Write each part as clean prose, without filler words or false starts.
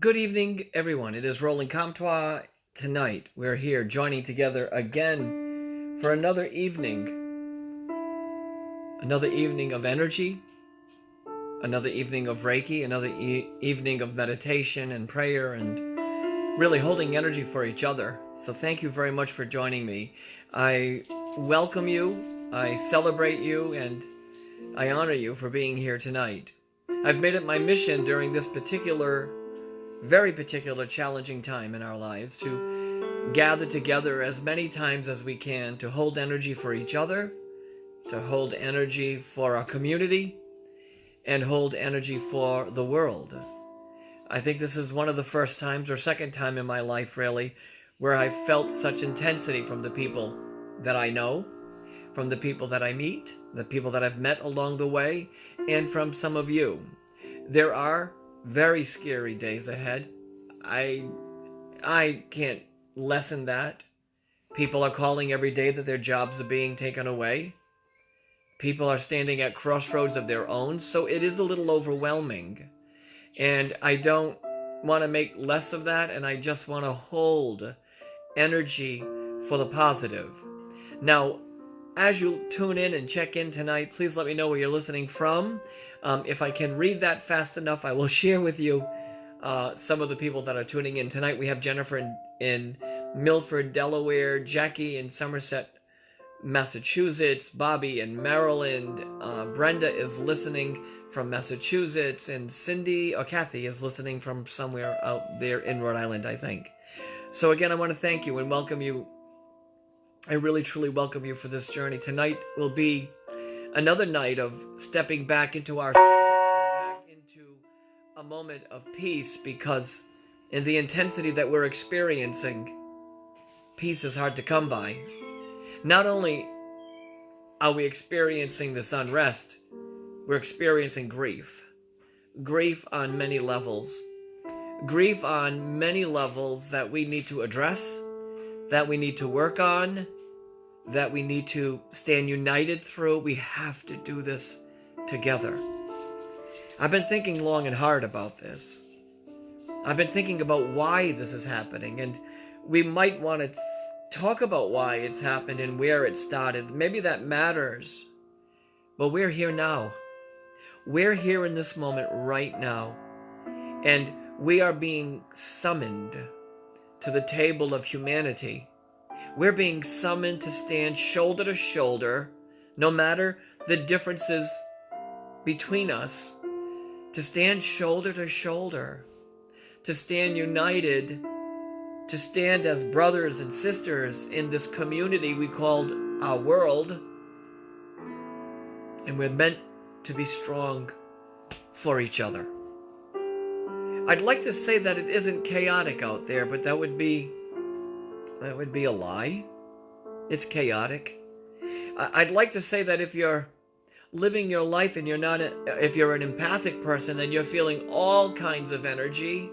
Good evening, everyone. It is Roland Comtois. Tonight, we're here joining together again for another evening of energy, another evening of Reiki, another evening of meditation and prayer and really holding energy for each other. So thank you very much for joining me. I welcome you, I celebrate you, and I honor you for being here tonight. I've made it my mission during this very particular challenging time in our lives to gather together as many times as we can to hold energy for each other, to hold energy for our community, and hold energy for the world. I think this is one of the first times or second time in my life really where I felt such intensity from the people that I know, from the people that I meet, the people that I've met along the way, and from some of you. There are very scary days ahead. I can't lessen that. People are calling every day that their jobs are being taken away. People are standing at crossroads of their own, so it is a little overwhelming. And I don't want to make less of that, and I just want to hold energy for the positive. Now, as you tune in and check in tonight, please let me know where you're listening from. If I can read that fast enough, I will share with you some of the people that are tuning in. Tonight we have Jennifer in Milford, Delaware, Jackie in Somerset, Massachusetts, Bobby in Maryland, Brenda is listening from Massachusetts, and Kathy is listening from somewhere out there in Rhode Island, I think. So again, I want to thank you and welcome you. I really truly welcome you for this journey. Tonight will be another night of stepping back into our back into a moment of peace, because in the intensity that we're experiencing, peace is hard to come by. Not only are we experiencing this unrest, we're experiencing grief. Grief on many levels. Grief on many levels that we need to address, that we need to work on, that we need to stand united through. We have to do this together. I've been thinking long and hard about this. I've been thinking about why this is happening, and we might want to talk about why it's happened and where it started. Maybe that matters. But we're here now. We're here in this moment right now. And we are being summoned to the table of humanity. We're being summoned to stand shoulder to shoulder, no matter the differences between us, to stand shoulder to shoulder, to stand united, to stand as brothers and sisters in this community we called our world. And we're meant to be strong for each other. I'd like to say that it isn't chaotic out there, but that would be a lie. It's chaotic. I'd like to say that if you're living your life and if you're an empathic person, then you're feeling all kinds of energy.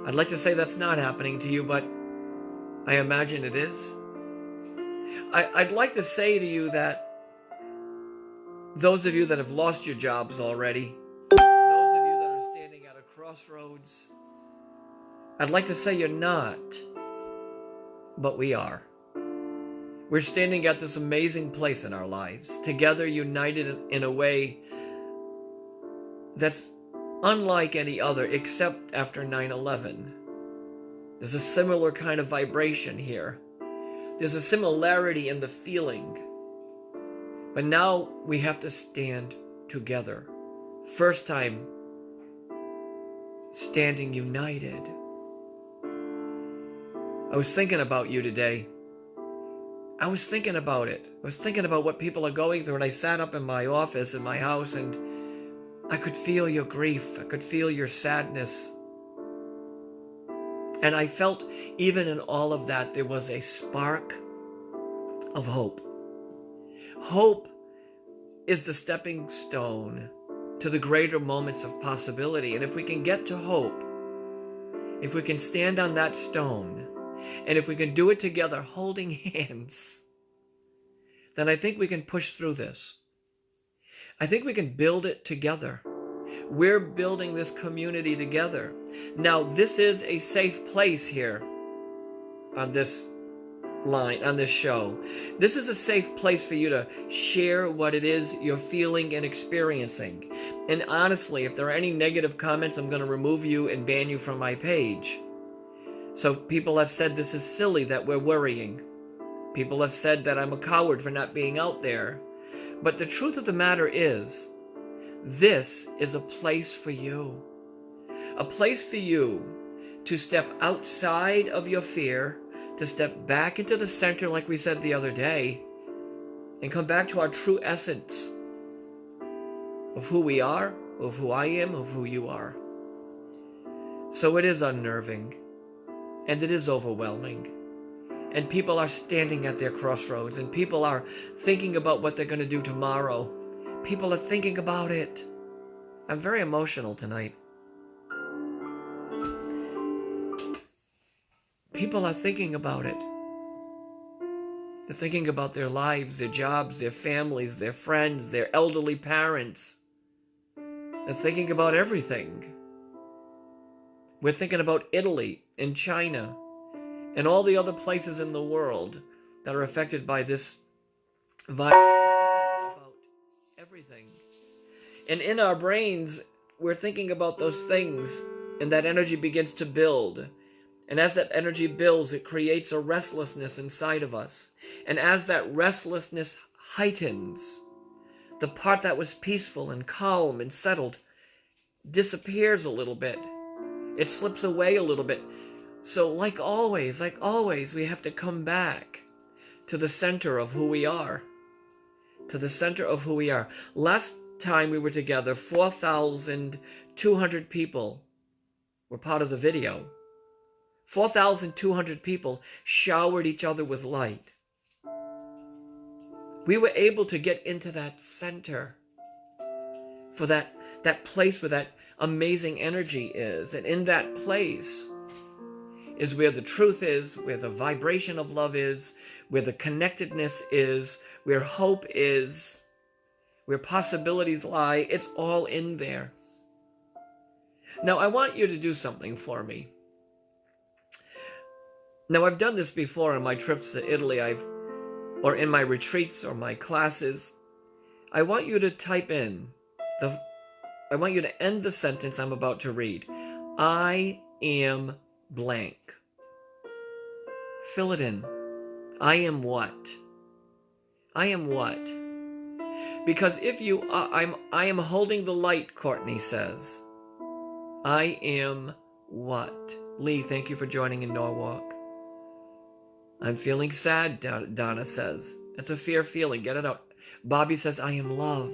I'd like to say that's not happening to you, but I imagine it is. I'd like to say to you that those of you that have lost your jobs already, those of you that are standing at a crossroads, I'd like to say you're not, but we are. We're standing at this amazing place in our lives, together, united in a way that's unlike any other except after 9/11. There's a similar kind of vibration here. There's a similarity in the feeling. But now we have to stand together. First time standing united. I was thinking about you today. I was thinking about it. I was thinking about what people are going through, and I sat up in my office in my house, and I could feel your grief. I could feel your sadness. And I felt even in all of that, there was a spark of hope. Hope is the stepping stone to the greater moments of possibility. And if we can get to hope, if we can stand on that stone, and if we can do it together, holding hands, then I think we can push through this. I think we can build it together. We're building this community together. Now, this is a safe place here on this line, on this show. This is a safe place for you to share what it is you're feeling and experiencing. And honestly, if there are any negative comments, I'm going to remove you and ban you from my page. So people have said this is silly that we're worrying. People have said that I'm a coward for not being out there. But the truth of the matter is, this is a place for you. A place for you to step outside of your fear, to step back into the center like we said the other day, and come back to our true essence of who we are, of who I am, of who you are. So it is unnerving, and it is overwhelming, and people are standing at their crossroads, and people are thinking about what they're going to do tomorrow. People are thinking about it. I'm very emotional tonight. People are thinking about it. They're thinking about their lives, their jobs, their families, their friends, their elderly parents. They're thinking about everything. We're thinking about Italy and China and all the other places in the world that are affected by this virus. About everything. And in our brains, we're thinking about those things, and that energy begins to build. And as that energy builds, it creates a restlessness inside of us. And as that restlessness heightens, the part that was peaceful and calm and settled disappears a little bit. It slips away a little bit. So like always, we have to come back to the center of who we are. To the center of who we are. Last time we were together, 4,200 people were part of the video. 4,200 people showered each other with light. We were able to get into that center for that place where that amazing energy is. And in that place is where the truth is, where the vibration of love is, where the connectedness is, where hope is, where possibilities lie. It's all in there. Now, I want you to do something for me. Now, I've done this before on my trips to Italy, or in my retreats or my classes. I want you to type in, I want you to end the sentence I'm about to read. I am blank. Fill it in. I am what? I am what? Because if you are, I am holding the light, Courtney says. I am what? Lee, thank you for joining in Norwalk. I'm feeling sad, Donna says. It's a fair feeling. Get it out. Bobby says, I am love.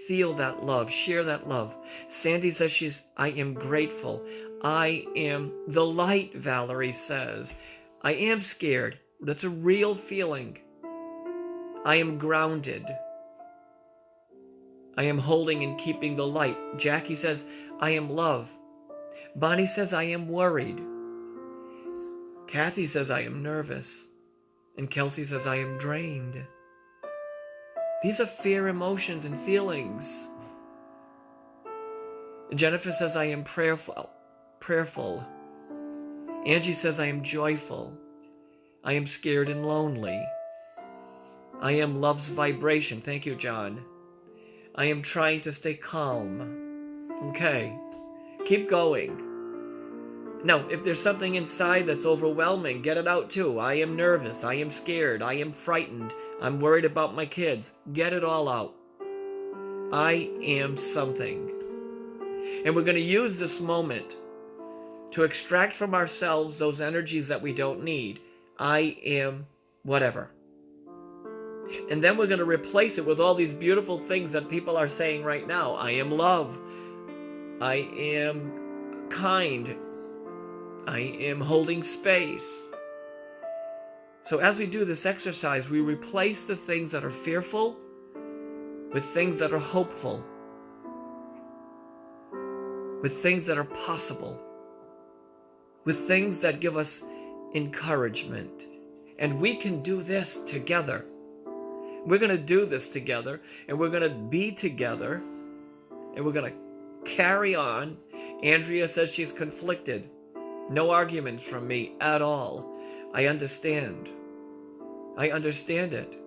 Feel that love. Share that love. Sandy says I am grateful. I am the light, Valerie says. I am scared. That's a real feeling. I am grounded. I am holding and keeping the light. Jackie says, I am love. Bonnie says, I am worried. Kathy says, I am nervous. And Kelsey says, I am drained. These are fear emotions and feelings. Jennifer says, I am prayerful. Angie says, I am joyful. I am scared and lonely. I am love's vibration. Thank you, John. I am trying to stay calm. Okay. Keep going. Now, if there's something inside that's overwhelming, get it out too. I am nervous. I am scared. I am frightened. I'm worried about my kids. Get it all out. I am something. And we're going to use this moment to extract from ourselves those energies that we don't need. I am whatever. And then we're going to replace it with all these beautiful things that people are saying right now. I am love. I am kind. I am holding space. So as we do this exercise, we replace the things that are fearful with things that are hopeful, with things that are possible, with things that give us encouragement. And we can do this together. We're going to do this together, and we're going to be together, and we're going to Carry on. Andrea says she's conflicted. No arguments from me at all. I understand. I understand it.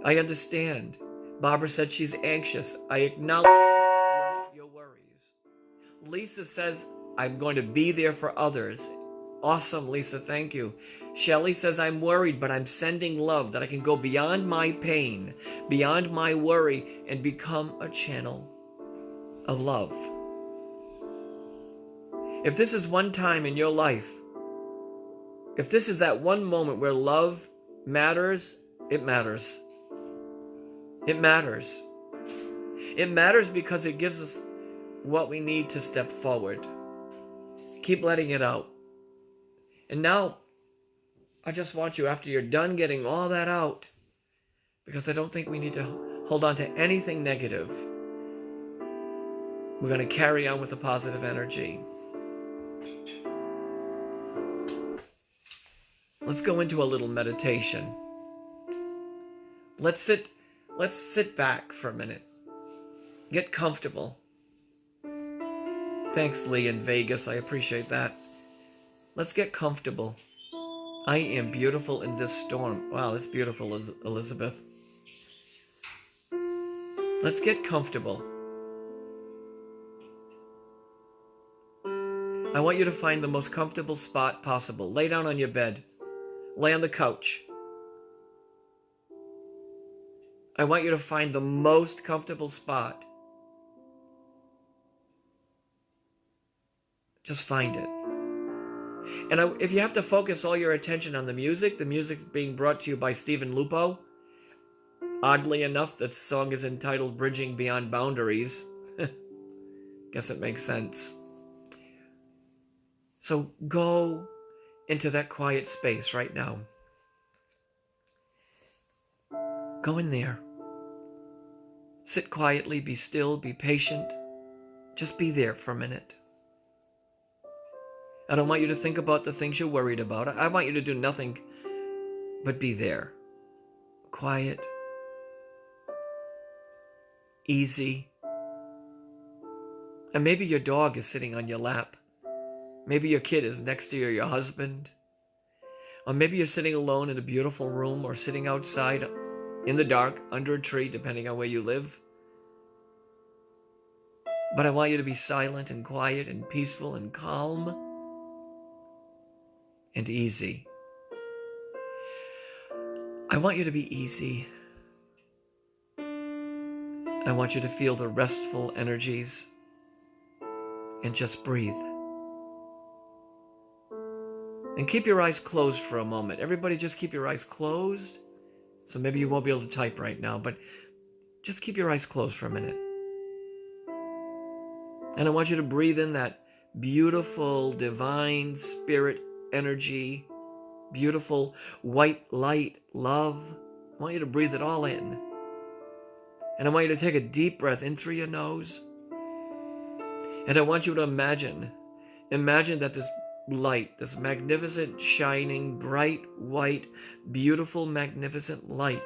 I understand. Barbara said she's anxious. I acknowledge your worries. Lisa says, I'm going to be there for others. Awesome, Lisa, thank you. Shelley says, I'm worried, but I'm sending love, that I can go beyond my pain, beyond my worry, and become a channel of love. If this is one time in your life, if this is that one moment where love matters, it matters. It matters. It matters because it gives us what we need to step forward. Keep letting it out. And now, I just want you, after you're done getting all that out, because I don't think we need to hold on to anything negative, we're going to carry on with the positive energy. Let's go into a little meditation. Let's sit back for a minute. Get comfortable. Thanks, Lee in Vegas. I appreciate that. Let's get comfortable. I am beautiful in this storm. Wow, that's beautiful, Elizabeth. Let's get comfortable. I want you to find the most comfortable spot possible. Lay down on your bed. Lay on the couch. I want you to find the most comfortable spot. Just find it. And if you have to focus all your attention on the music's being brought to you by Stephen Lupo. Oddly enough, that song is entitled Bridging Beyond Boundaries. Guess it makes sense. So go into that quiet space right now. Go in there. Sit quietly, be still, be patient. Just be there for a minute. I don't want you to think about the things you're worried about. I want you to do nothing but be there. Quiet. Easy. And maybe your dog is sitting on your lap. Maybe your kid is next to you, or your husband. Or maybe you're sitting alone in a beautiful room, or sitting outside in the dark under a tree, depending on where you live. But I want you to be silent and quiet and peaceful and calm and easy. I want you to be easy. I want you to feel the restful energies and just breathe. And keep your eyes closed for a moment. Everybody just keep your eyes closed. So maybe you won't be able to type right now, but just keep your eyes closed for a minute. And I want you to breathe in that beautiful, divine spirit energy, beautiful white light, love. I want you to breathe it all in. And I want you to take a deep breath in through your nose. And I want you to imagine that this light, this magnificent, shining, bright, white, beautiful, magnificent light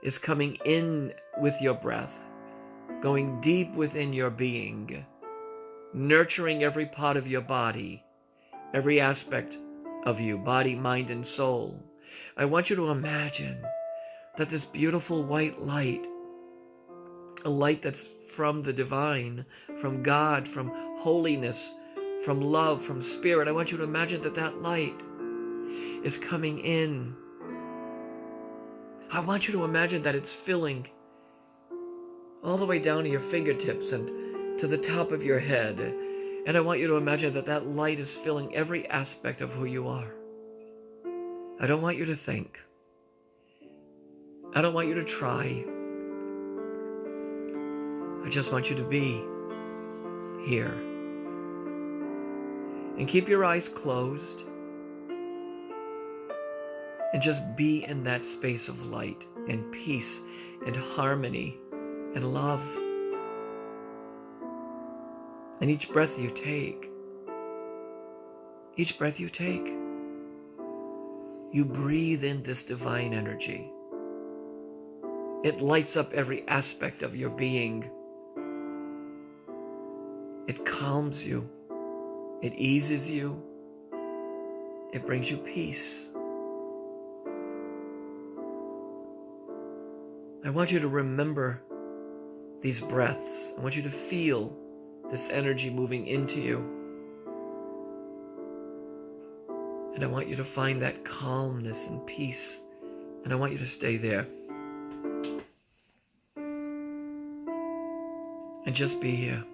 is coming in with your breath, going deep within your being, nurturing every part of your body, every aspect of you, body, mind, and soul. I want you to imagine that this beautiful white light, a light that's from the divine, from God, from holiness, from love, from spirit. I want you to imagine that light is coming in. I want you to imagine that it's filling all the way down to your fingertips and to the top of your head. And I want you to imagine that light is filling every aspect of who you are. I don't want you to think. I don't want you to try. I just want you to be here. And keep your eyes closed. And just be in that space of light and peace and harmony and love. And each breath you take, you breathe in this divine energy. It lights up every aspect of your being. calms you. It eases you. It brings you peace. I want you to remember these breaths. I want you to feel this energy moving into you. And I want you to find that calmness and peace. And I want you to stay there. And just be here.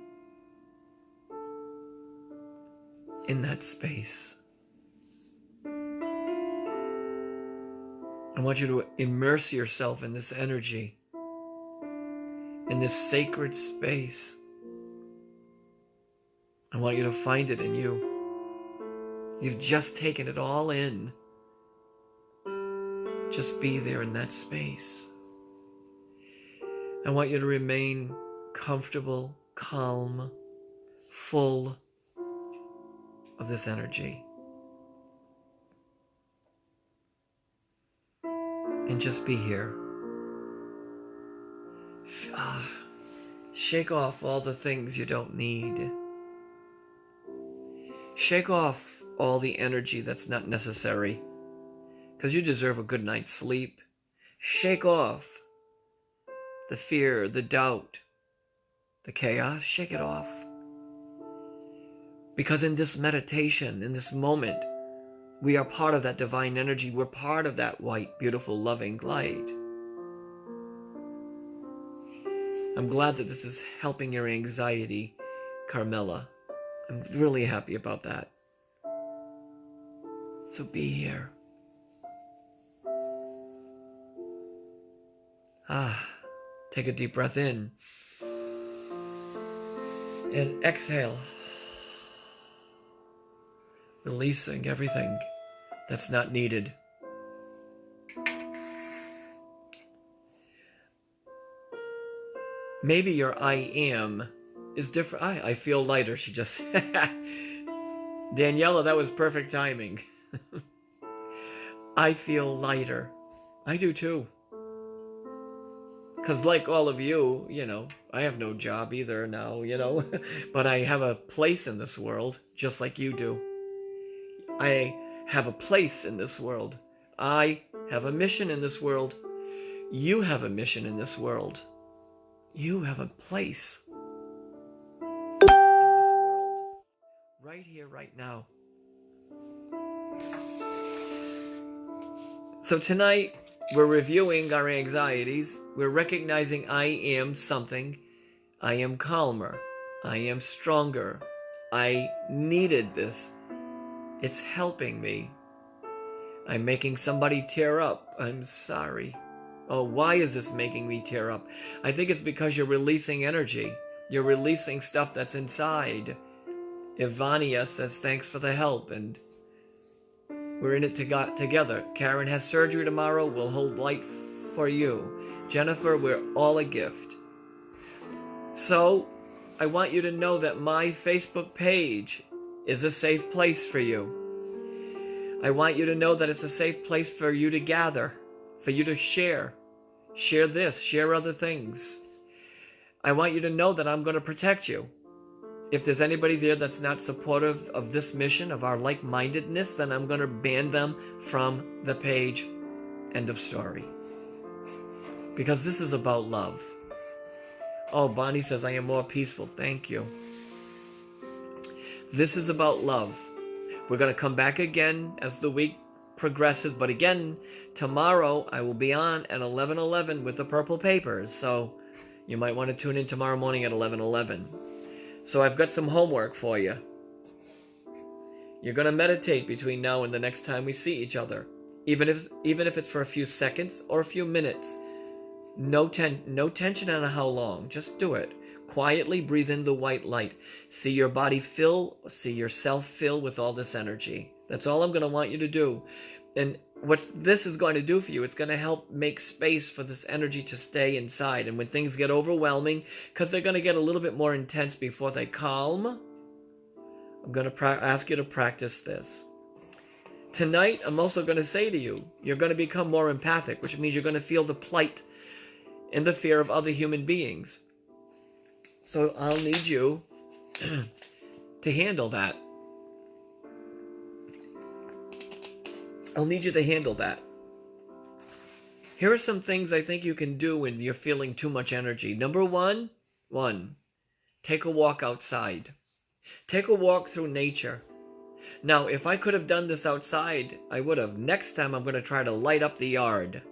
In that space. I want you to immerse yourself in this energy, in this sacred space. I want you to find it in you. You've just taken it all in. Just be there in that space. I want you to remain comfortable, calm, full of this energy. And just be here. Shake off all the things you don't need. Shake off all the energy that's not necessary, because you deserve a good night's sleep. Shake off the fear, the doubt, the chaos. Shake it off. Because in this meditation, in this moment, we are part of that divine energy. We're part of that white, beautiful, loving light. I'm glad that this is helping your anxiety, Carmela. I'm really happy about that. So be here. Take a deep breath in. And exhale. Releasing everything that's not needed. Maybe your I am is different. I feel lighter, she just said. Daniela, that was perfect timing. I feel lighter. I do too. Because like all of you, I have no job either now, but I have a place in this world, just like you do. I have a place in this world. I have a mission in this world. You have a mission in this world. You have a place in this world. Right here, right now. So tonight, we're reviewing our anxieties. We're recognizing I am something. I am calmer. I am stronger. I needed this. It's helping me. I'm making somebody tear up. I'm sorry. Oh, why is this making me tear up? I think it's because you're releasing energy. You're releasing stuff that's inside. Ivania says thanks for the help, and we're in it together. Karen has surgery tomorrow. We'll hold light for you. Jennifer, we're all a gift. So, I want you to know that my Facebook page is a safe place for you. I want you to know that it's a safe place for you to gather, for you to share. Share this, share other things. I want you to know that I'm going to protect you. If there's anybody there that's not supportive of this mission, of our like-mindedness, then I'm going to ban them from the page. End of story. Because this is about love. Oh, Bonnie says, I am more peaceful. Thank you. This is about love. We're going to come back again as the week progresses. But again, tomorrow I will be on at 11:11 with the purple papers. So you might want to tune in tomorrow morning at 11:11. So I've got some homework for you. You're going to meditate between now and the next time we see each other. Even if it's for a few seconds or a few minutes. No tension on how long. Just do it. Quietly breathe in the white light. See your body fill, see yourself fill with all this energy. That's all I'm going to want you to do. And what this is going to do for you, it's going to help make space for this energy to stay inside. And when things get overwhelming, because they're going to get a little bit more intense before they calm, I'm going to ask you to practice this. Tonight, I'm also going to say to you, you're going to become more empathic, which means you're going to feel the plight and the fear of other human beings. So I'll need you to handle that. I'll need you to handle that. Here are some things I think you can do when you're feeling too much energy. Number one, take a walk outside. Take a walk through nature. Now, if I could have done this outside, I would have. Next time, I'm going to try to light up the yard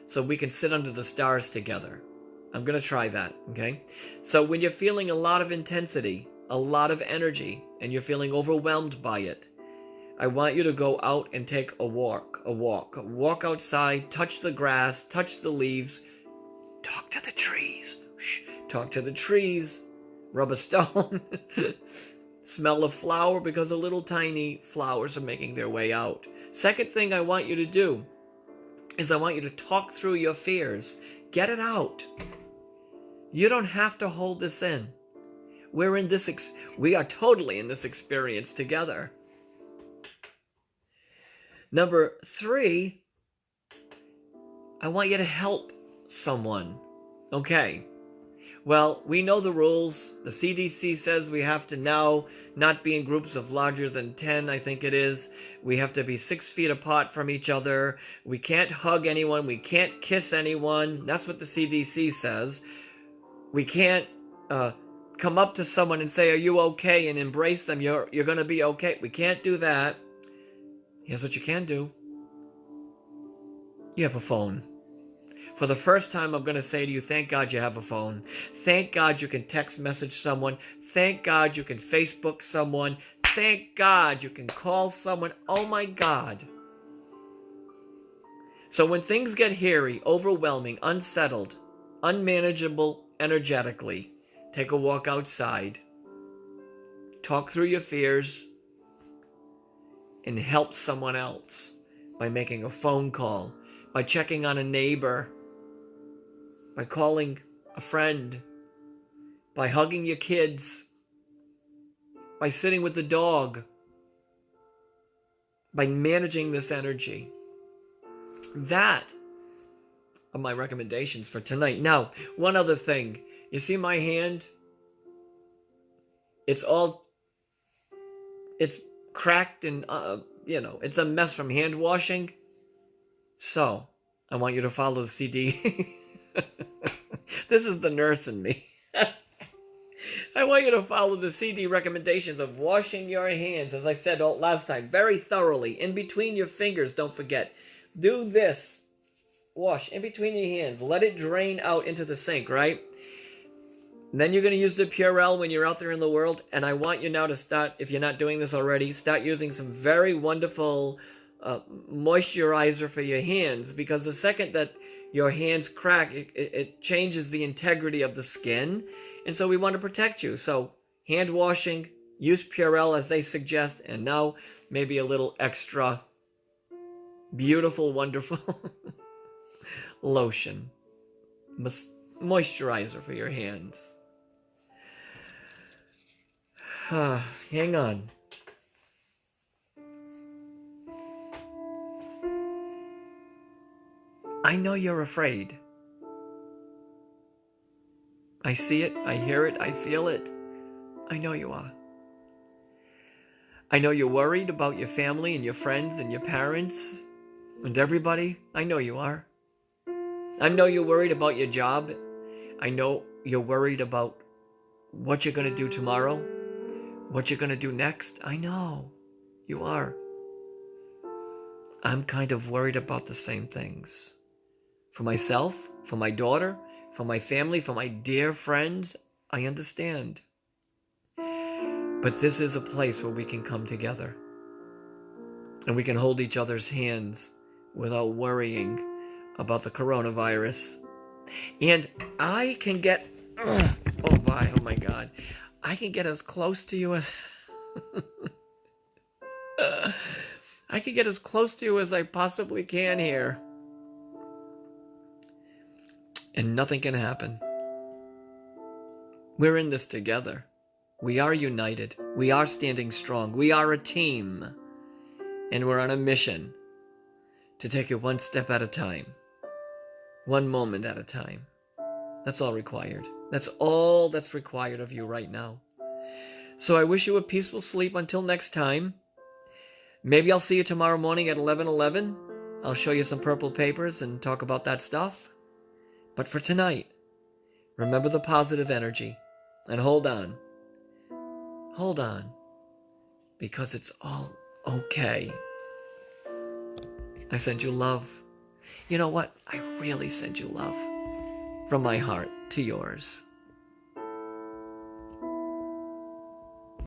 so we can sit under the stars together. I'm going to try that, okay? So when you're feeling a lot of intensity, a lot of energy, and you're feeling overwhelmed by it, I want you to go out and take a walk. Walk outside, touch the grass, touch the leaves, talk to the trees. Shh, talk to the trees, rub a stone, smell a flower because the little tiny flowers are making their way out. Second thing I want you to do is I want you to talk through your fears. Get it out. You don't have to hold this in. We are totally in this experience together. Number 3, I want you to help someone. Okay. Well, we know the rules. The CDC says we have to now not be in groups of larger than 10, I think it is. We have to be 6 feet apart from each other. We can't hug anyone. We can't kiss anyone. That's what the CDC says. We can't come up to someone and say, "Are you okay?" and embrace them. You're going to be okay. We can't do that. Here's what you can do. You have a phone. For the first time, I'm going to say to you, thank God you have a phone. Thank God you can text message someone. Thank God you can Facebook someone. Thank God you can call someone. Oh my God. So when things get hairy, overwhelming, unsettled, unmanageable energetically, take a walk outside. Talk through your fears and help someone else by making a phone call, by checking on a neighbor, by calling a friend, by hugging your kids, by sitting with the dog, by managing this energy. That are my recommendations for tonight. Now, one other thing. You see my hand? It's cracked and, it's a mess from hand washing. So, I want you to follow the CD. This is the nurse in me. I want you to follow the CD recommendations of washing your hands, as I said last time, very thoroughly. In between your fingers, don't forget. Do this. Wash in between your hands. Let it drain out into the sink, right? Then you're going to use the Purell when you're out there in the world. And I want you now to start, if you're not doing this already, start using some very wonderful moisturizer for your hands. Because the second that your hands crack, it changes the integrity of the skin. And so we want to protect you. So hand washing, use Purell as they suggest. And now maybe a little extra beautiful, wonderful lotion. Moisturizer for your hands. Hang on. I know you're afraid. I see it, I hear it, I feel it. I know you are. I know you're worried about your family and your friends and your parents and everybody. I know you are. I know you're worried about your job. I know you're worried about what you're going to do tomorrow, what you're going to do next. I know you are. I'm kind of worried about the same things. For myself, for my daughter, for my family, for my dear friends, I understand. But this is a place where we can come together. And we can hold each other's hands without worrying about the coronavirus. And I can get, oh my God, I can get as close to you as, I can get as close to you as I possibly can here. And nothing can happen. We're in this together. We are united. We are standing strong. We are a team. And we're on a mission to take it one step at a time. One moment at a time. That's all required. That's all that's required of you right now. So I wish you a peaceful sleep until next time. Maybe I'll see you tomorrow morning at 11:11. I'll show you some purple papers and talk about that stuff. But for tonight, remember the positive energy and hold on. Hold on, because it's all okay. I send you love. You know what? I really send you love from my heart to yours.